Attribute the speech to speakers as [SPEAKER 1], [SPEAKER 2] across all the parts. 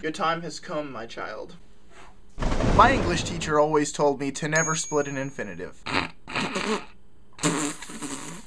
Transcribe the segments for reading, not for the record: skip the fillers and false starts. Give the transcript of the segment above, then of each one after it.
[SPEAKER 1] Your time has come, my child. My English teacher always told me to never split an infinitive.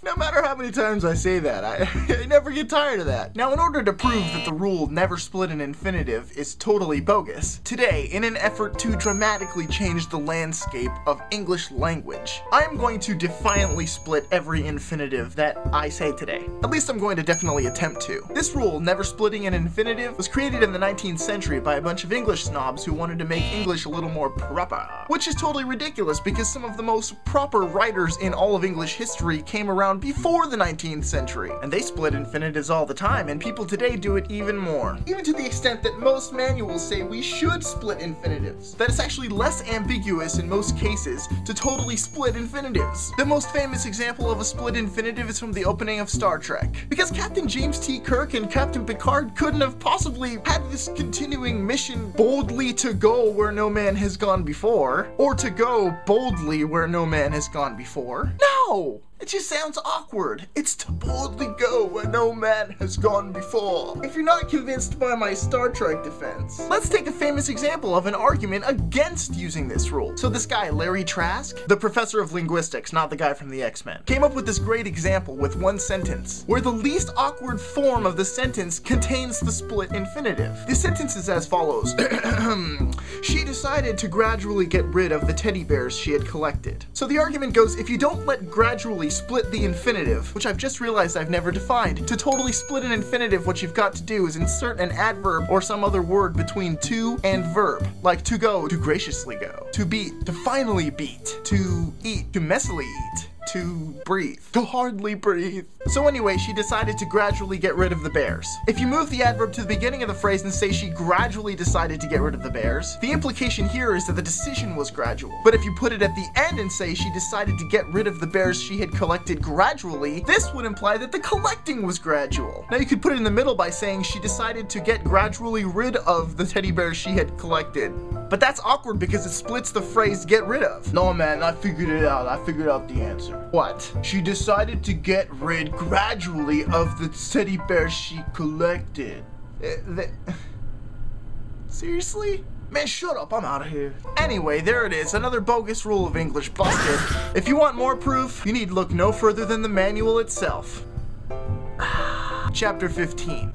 [SPEAKER 1] No matter how many times I say that, I never get tired of that. Now, in order to prove that the rule never split an infinitive is totally bogus, today, in an effort to dramatically change the landscape of English language, I am going to defiantly split every infinitive that I say today. At least I'm going to definitely attempt to. This rule, never splitting an infinitive, was created in the 19th century by a bunch of English snobs who wanted to make English a little more proper. Which is totally ridiculous because some of the most proper writers in all of English history came around before the 19th century, and they split infinitives all the time, and people today do it even more. Even to the extent that most manuals say we should split infinitives. That it's actually less ambiguous in most cases to totally split infinitives. The most famous example of a split infinitive is from the opening of Star Trek. Because Captain James T. Kirk and Captain Picard couldn't have possibly had this continuing mission boldly to go where no man has gone before, or to go boldly where no man has gone before. No! It just sounds awkward. It's to boldly go where no man has gone before. If you're not convinced by my Star Trek defense, let's take a famous example of an argument against using this rule. So this guy, Larry Trask, the professor of linguistics, not the guy from the X-Men, came up with this great example with one sentence, where the least awkward form of the sentence contains the split infinitive. The sentence is as follows. She decided to gradually get rid of the teddy bears she had collected. So the argument goes, if you don't let gradually split the infinitive, which I've just realized I've never defined. To totally split an infinitive, what you've got to do is insert an adverb or some other word between to and verb, like to go, to graciously go, to beat, to finally beat, to eat, to messily eat, to breathe, to hardly breathe. So anyway, she decided to gradually get rid of the bears. If you move the adverb to the beginning of the phrase and say she gradually decided to get rid of the bears, the implication here is that the decision was gradual. But if you put it at the end and say she decided to get rid of the bears she had collected gradually, this would imply that the collecting was gradual. Now you could put it in the middle by saying she decided to get gradually rid of the teddy bears she had collected. But that's awkward because it splits the phrase get rid of. No man, I figured it out. I figured out the answer. What? She decided to get rid gradually of the teddy bears she collected. Seriously? Man, shut up, I'm out of here. Anyway, there it is, another bogus rule of English busted. If you want more proof, you need look no further than the manual itself. Chapter 15.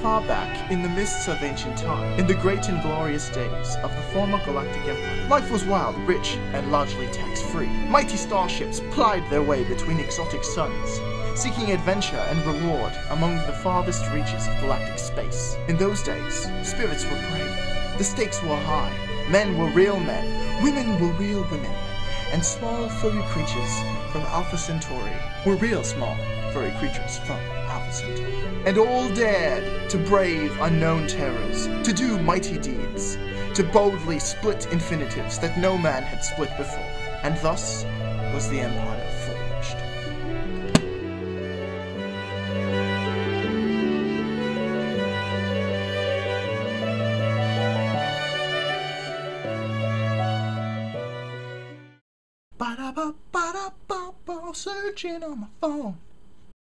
[SPEAKER 1] Far back, in the mists of ancient time, in the great and glorious days of the former galactic empire, life was wild, rich, and largely tax-free. Mighty starships plied their way between exotic suns, seeking adventure and reward among the farthest reaches of galactic space. In those days, spirits were brave, the stakes were high, men were real men, women were real women, and small furry creatures from Alpha Centauri were real small furry creatures from Alpha Centauri. And all dared to brave unknown terrors, to do mighty deeds, to boldly split infinitives that no man had split before. And thus was the empire forged. Ba-da-ba-ba-da-ba-ba, searching on my phone.